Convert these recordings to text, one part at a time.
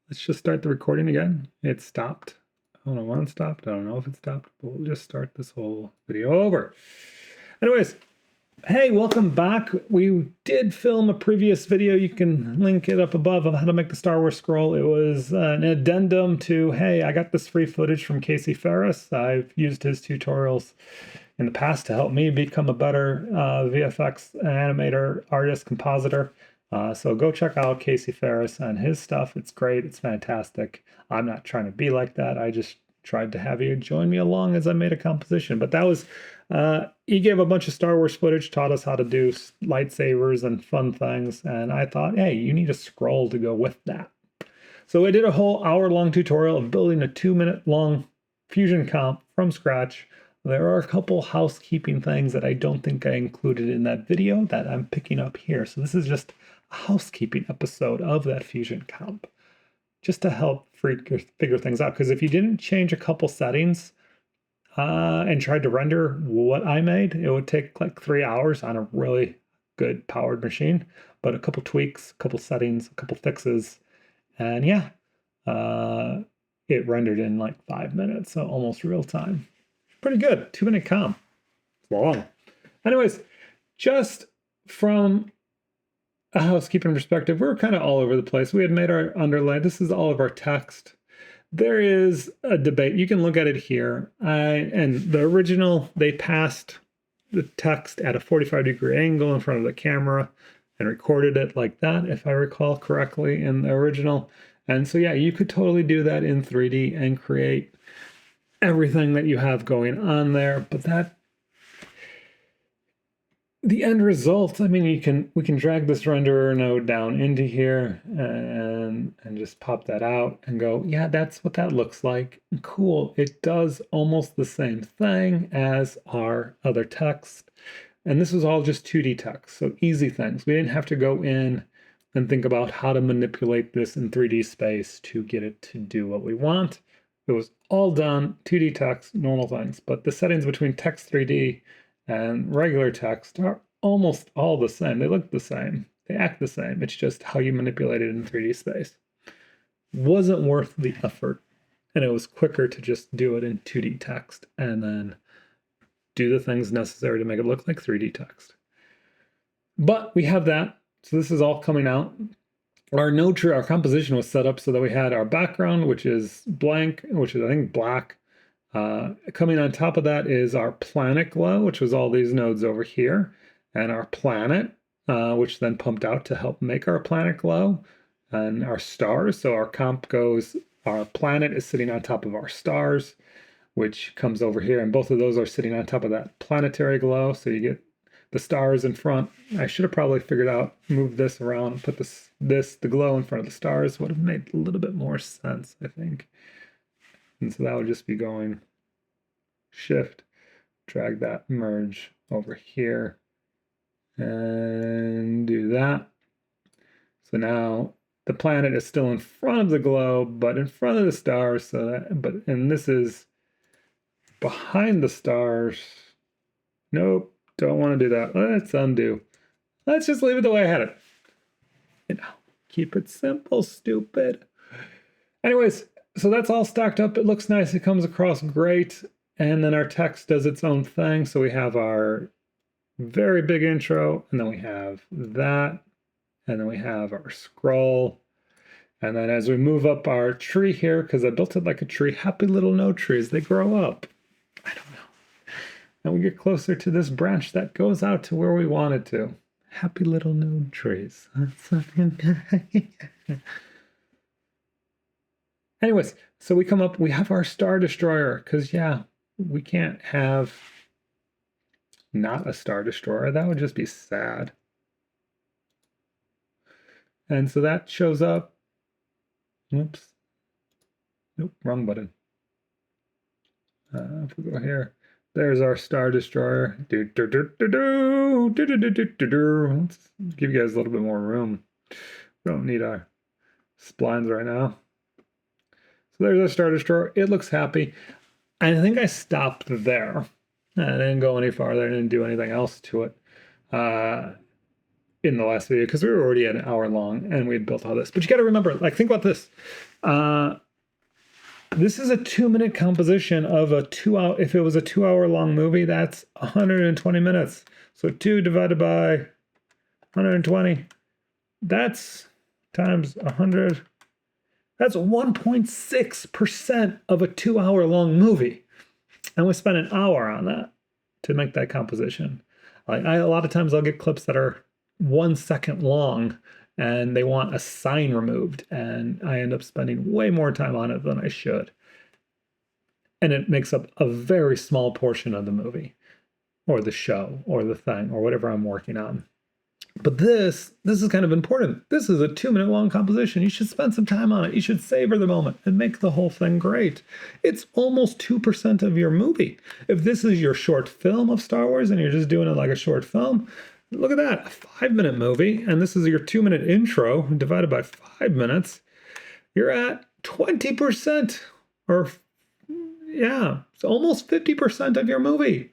let's just start the recording again. It stopped. I don't know when it stopped. I don't know if it stopped, but we'll just start this whole video over. Anyways, hey, welcome back. We did film a previous video. You can link it up above of how to make the Star Wars scroll. It was an addendum to, hey, I got this free footage from Casey Ferris. I've used his tutorials in the past to help me become a better VFX animator, artist, compositor. So go check out Casey Ferris and his stuff. It's great. It's fantastic. I'm not trying to be like that. I just tried to have you join me along as I made a composition. But that was, he gave a bunch of Star Wars footage, taught us how to do lightsabers and fun things. And I thought, hey, you need a scroll to go with that. So I did a whole hour-long tutorial of building a 2-minute long Fusion comp from scratch. There are a couple housekeeping things that I don't think I included in that video that I'm picking up here. So this is just a housekeeping episode of that Fusion comp, just to help figure things out. Because if you didn't change a couple settings and tried to render what I made, it would take like 3 hours on a really good powered machine. But a couple tweaks, a couple settings, a couple fixes, and yeah, it rendered in like 5 minutes, so almost real time. Pretty good. 2-minute comp. Long. Anyways, just from a housekeeping perspective, we're kind of all over the place. We had made our underlay. This is all of our text. There is a debate. You can look at it here. And the original, they passed the text at a 45-degree angle in front of the camera and recorded it like that, if I recall correctly, in the original. And so, yeah, you could totally do that in 3D and create everything that you have going on there. But that, the end result, I mean, we can drag this renderer node down into here and just pop that out and go, yeah, that's what that looks like. Cool. It does almost the same thing as our other text. And this was all just 2D text, so easy things. We didn't have to go in and think about how to manipulate this in 3D space to get it to do what we want. It was all done, 2D text, normal things. But the settings between text 3D and regular text are almost all the same. They look the same. They act the same. It's just how you manipulate it in 3D space. Wasn't worth the effort. And it was quicker to just do it in 2D text and then do the things necessary to make it look like 3D text. But we have that. So this is all coming out. Our node tree, our composition was set up so that we had our background, which is blank, which is, I think, black. Coming on top of that is our planet glow, which was all these nodes over here, and our planet, which then pumped out to help make our planet glow, and our stars. So our comp goes, our planet is sitting on top of our stars, which comes over here, and both of those are sitting on top of that planetary glow. So you get the stars in front. I should have probably figured out, move this around, put the glow in front of the stars. Would have made a little bit more sense, I think. And so that would just be going shift, drag that merge over here, and do that. So now the planet is still in front of the globe, but in front of the stars. So that, and this is behind the stars. Nope. Don't want to do that. Let's undo. Let's just leave it the way I had it. You know, keep it simple, stupid. Anyways, so that's all stacked up. It looks nice. It comes across great. And then our text does its own thing. So we have our very big intro, and then we have that, and then we have our scroll. And then as we move up our tree here, because I built it like a tree, happy little node trees, they grow up. I don't know. And we get closer to this branch that goes out to where we want it to. Happy little node trees. Anyways, so we come up, we have our Star Destroyer, because yeah, we can't have not a Star Destroyer. That would just be sad. And so that shows up. Oops. Nope, wrong button. If we go here. There's our Star Destroyer. Let's give you guys a little bit more room. We don't need our splines right now. So there's our Star Destroyer. It looks happy. I think I stopped there. I didn't go any farther. I didn't do anything else to it. in the last video because we were already at an hour long and we had built all this. But you got to remember, like, think about this. This is a 2-minute composition of a 2-hour. If it was a 2-hour long movie, that's 120 minutes. So 2 divided by 120, that's times 100. That's 1.6% of a 2-hour long movie. And we spent an hour on that to make that composition. Like a lot of times I'll get clips that are 1 second long and they want a sign removed, and I end up spending way more time on it than I should. And it makes up a very small portion of the movie or the show or the thing or whatever I'm working on. But this is kind of important. This is a 2-minute long composition. You should spend some time on it. You should savor the moment and make the whole thing great. It's almost 2% of your movie. If this is your short film of Star Wars and you're just doing it like a short film, look at that, a 5-minute movie, and this is your 2-minute intro divided by 5 minutes, you're at 20%, or yeah, it's almost 50% of your movie.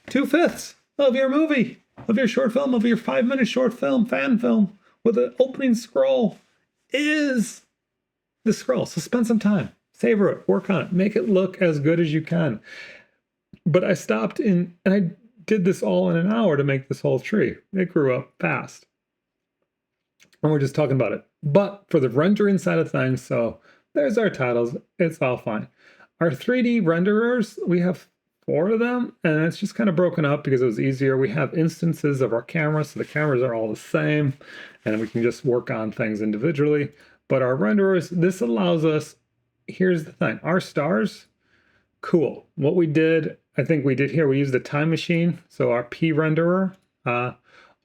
2/5 of your movie, of your short film, of your 5-minute short film, fan film, with an opening scroll is the scroll. So spend some time, savor it, work on it, make it look as good as you can. But I stopped in, and I did this all in an hour to make this whole tree. It grew up fast. And we're just talking about it. But for the rendering side of things, so there's our titles. It's all fine. Our 3D renderers, we have 4 of them, and it's just kind of broken up because it was easier. We have instances of our cameras, so the cameras are all the same, and we can just work on things individually. But our renderers, this allows us, here's the thing, our stars, cool. What we did, I think we did here, we used a time machine. So our P renderer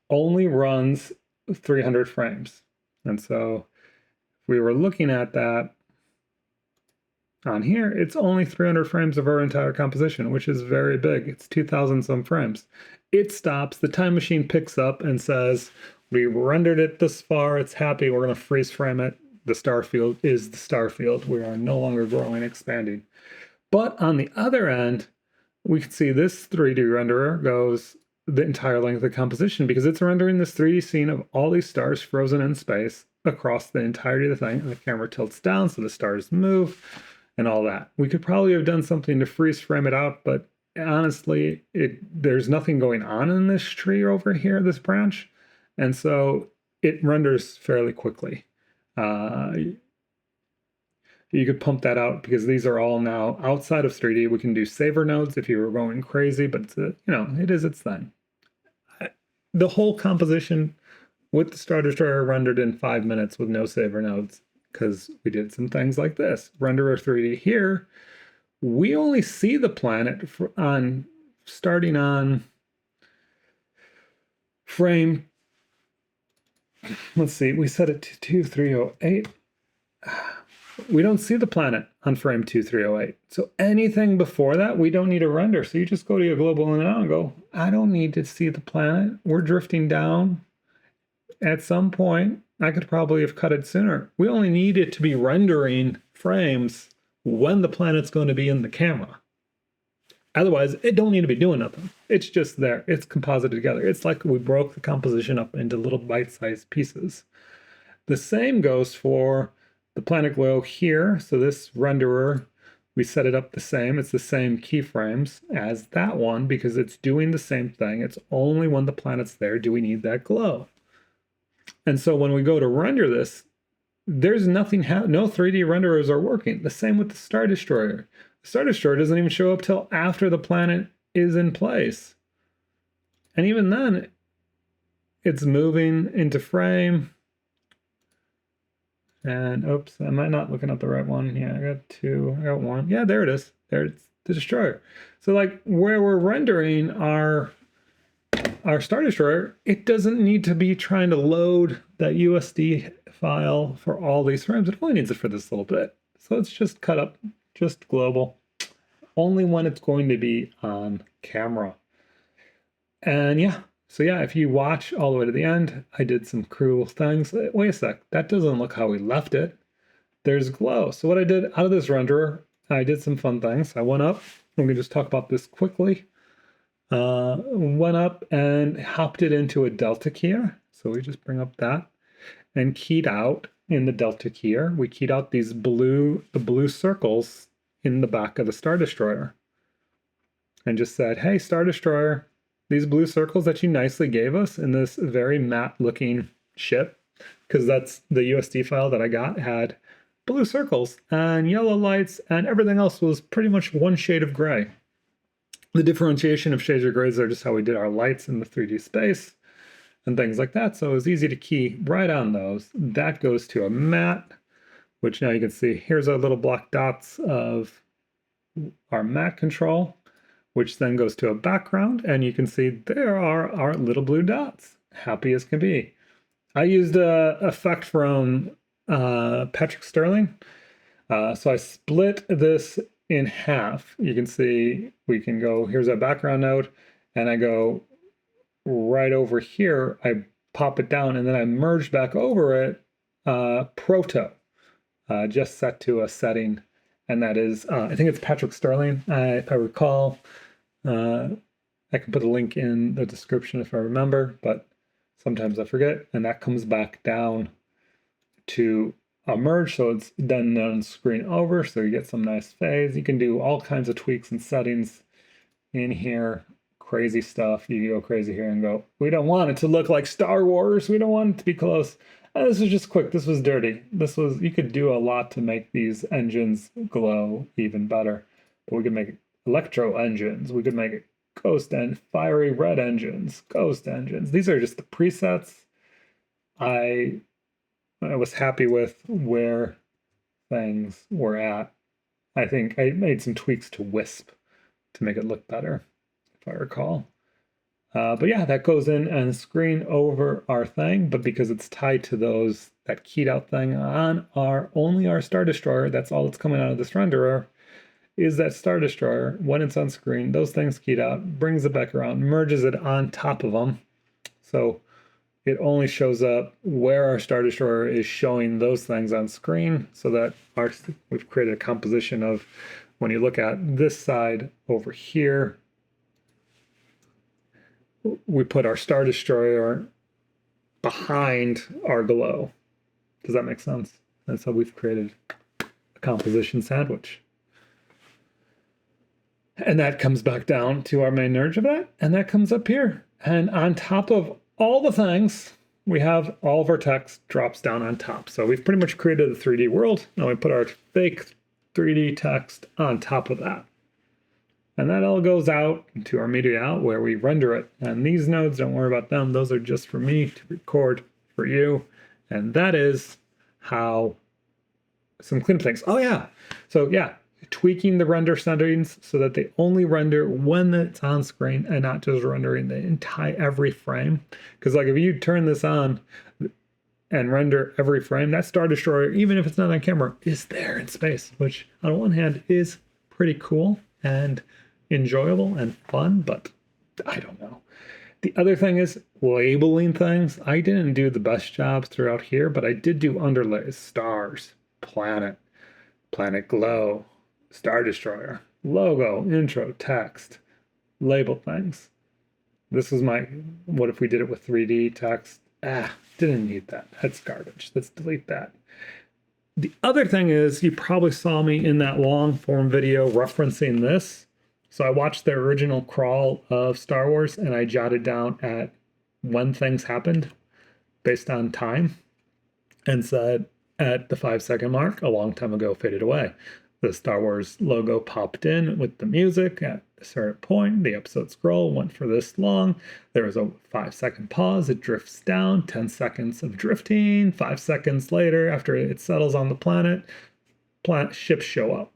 only runs 300 frames. And so if we were looking at that on here, it's only 300 frames of our entire composition, which is very big. It's 2,000 some frames. It stops, the time machine picks up and says, we rendered it this far, it's happy, we're going to freeze frame it. The star field is the star field. We are no longer growing, expanding. But on the other end, we can see this 3D renderer goes the entire length of the composition because it's rendering this 3D scene of all these stars frozen in space across the entirety of the thing. And the camera tilts down so the stars move and all that. We could probably have done something to freeze frame it out, but honestly, there's nothing going on in this tree over here, this branch. And so it renders fairly quickly. You could pump that out because these are all now outside of 3D. We can do saver nodes if you were going crazy, but it's it is its thing. The whole composition with the Star Destroyer rendered in 5 minutes with no saver nodes because we did some things like this. Renderer 3D here, we only see the planet starting on frame. Let's see, we set it to 2308. We don't see the planet on frame 2308. So anything before that, we don't need a render. So you just go to your global and now and go, I don't need to see the planet. We're drifting down. At some point, I could probably have cut it sooner. We only need it to be rendering frames when the planet's going to be in the camera. Otherwise, it don't need to be doing nothing. It's just there. It's composited together. It's like we broke the composition up into little bite-sized pieces. The same goes for the planet glow here. So this renderer, we set it up the same. It's the same keyframes as that one because it's doing the same thing. It's only when the planet's there do we need that glow. And so when we go to render this, there's nothing, no 3D renderers are working. The same with the Star Destroyer. The Star Destroyer doesn't even show up till after the planet is in place. And even then, it's moving into frame. And oops, am I not looking at the right one? Yeah, I got 2, I got 1. Yeah, there it is. There's the Destroyer. So like where we're rendering our Star Destroyer, it doesn't need to be trying to load that USD file for all these frames. It only needs it for this little bit. So it's just cut up, just global, only when it's going to be on camera. And yeah, so yeah, if you watch all the way to the end, I did some cool things. Wait a sec, that doesn't look how we left it. There's glow. So what I did out of this renderer, I did some fun things. I went up, let me just talk about this quickly. Went up and hopped it into a delta keyer. So we just bring up that and keyed out in the Delta keyer, we keyed out these the blue circles in the back of the Star Destroyer. And just said, hey, Star Destroyer, these blue circles that you nicely gave us in this very matte looking ship, because that's the USD file that I got, had blue circles and yellow lights, and everything else was pretty much one shade of gray. The differentiation of shades of grays are just how we did our lights in the 3D space and things like that. So it was easy to key right on those. That goes to a matte, which now you can see here's our little black dots of our matte control, which then goes to a background, and you can see there are our little blue dots, happy as can be. I used a effect from Patrick Sterling. So I split this in half. You can see we can go, here's a background node, and I go right over here, I pop it down, and then I merge back over it proto, just set to a setting, and that is, I think it's Patrick Sterling, if I recall. I can put a link in the description if I remember, but sometimes I forget, and that comes back down to a merge, so it's done on screen over, so you get some nice phase. You can do all kinds of tweaks and settings in here. Crazy stuff. You go crazy here and go, we don't want it to look like Star Wars. We don't want it to be close. And this was just quick. This was dirty. This was, you could do a lot to make these engines glow even better. But we could make electro engines. We could make it ghost and fiery red engines, ghost engines. These are just the presets. I was happy with where things were at. I think I made some tweaks to Wisp to make it look better, if I recall. But yeah, that goes in and screen over our thing, but because it's tied to that keyed out thing on only our Star Destroyer, that's all that's coming out of this renderer, is that Star Destroyer. When it's on screen, those things keyed out, brings it back around, merges it on top of them. So it only shows up where our Star Destroyer is showing those things on screen, so that we've created a composition of, when you look at this side over here, we put our Star Destroyer behind our glow. Does that make sense? And so we've created a composition sandwich. And that comes back down to our main merge of that, and that comes up here. And on top of all the things, we have all of our text drops down on top. So we've pretty much created a 3D world. Now we put our fake 3D text on top of that. And that all goes out into our media out where we render it. And these nodes, don't worry about them. Those are just for me to record for you. And that is how some cleanup things. Oh yeah. So yeah, tweaking the render settings so that they only render when it's on screen and not just rendering the entire every frame. Because like if you turn this on and render every frame, that Star Destroyer, even if it's not on camera, is there in space, which on one hand is pretty cool and enjoyable and fun, but I don't know. The other thing is labeling things. I didn't do the best job throughout here, but I did do underlays, stars, planet, planet glow, Star Destroyer, logo, intro, text, label things. This was what if we did it with 3D text? Didn't need that. That's garbage. Let's delete that. The other thing is, you probably saw me in that long form video referencing this. So I watched the original crawl of Star Wars and I jotted down at when things happened based on time and said at the 5-second mark, a long time ago faded away. The Star Wars logo popped in with the music at a certain point. The episode scroll went for this long. There was a 5-second pause. It drifts down, 10 seconds of drifting. 5 seconds later, after it settles on the planet, ships show up.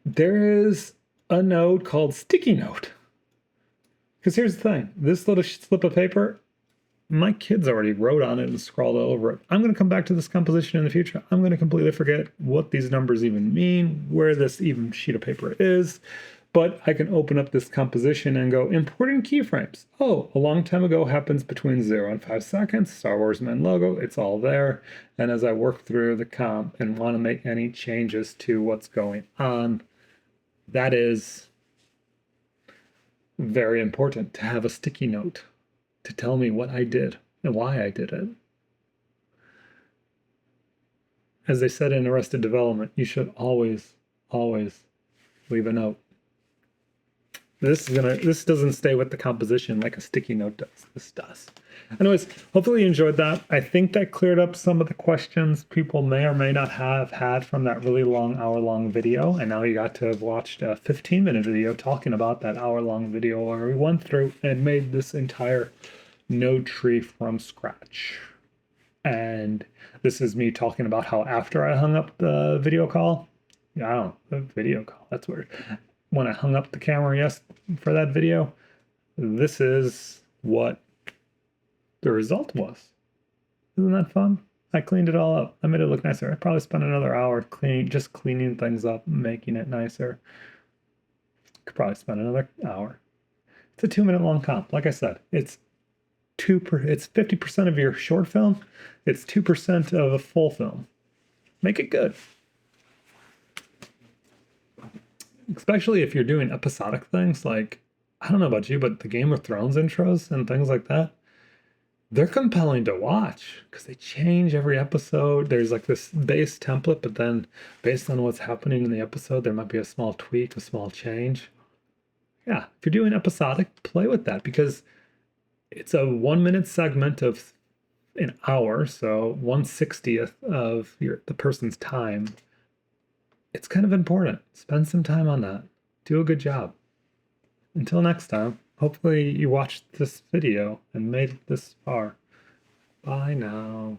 There is a node called sticky note. Because here's the thing. This little slip of paper, my kids already wrote on it and scrawled over it. I'm going to come back to this composition in the future. I'm going to completely forget what these numbers even mean, where this even sheet of paper is. But I can open up this composition and go, important keyframes. Oh, a long time ago happens between 0 and 5 seconds. Star Wars Men logo, it's all there. And as I work through the comp and want to make any changes to what's going on, that is very important to have a sticky note to tell me what I did and why I did it. As they said in Arrested Development, you should always, always leave a note. This doesn't stay with the composition like a sticky note does. This does. Anyways, hopefully you enjoyed that. I think that cleared up some of the questions people may or may not have had from that really long hour-long video. And now you got to have watched a 15-minute video talking about that hour-long video where we went through and made this entire node tree from scratch. And this is me talking about how after I hung up the video call, the video call, that's weird. When I hung up the camera for that video, this is what the result was. Isn't that fun? I cleaned it all up. I made it look nicer. I probably spent another hour just cleaning things up, making it nicer. Could probably spend another hour. It's a 2-minute long comp. Like I said, it's 50% of your short film. It's 2% of a full film. Make it good. Especially if you're doing episodic things, like, I don't know about you, but the Game of Thrones intros and things like that, they're compelling to watch because they change every episode. There's like this base template, but then based on what's happening in the episode, there might be a small tweak, a small change. Yeah, if you're doing episodic, play with that because it's a 1-minute segment of an hour, so 1/60th of the person's time. It's kind of important. Spend some time on that. Do a good job. Until next time, hopefully you watched this video and made it this far. Bye now.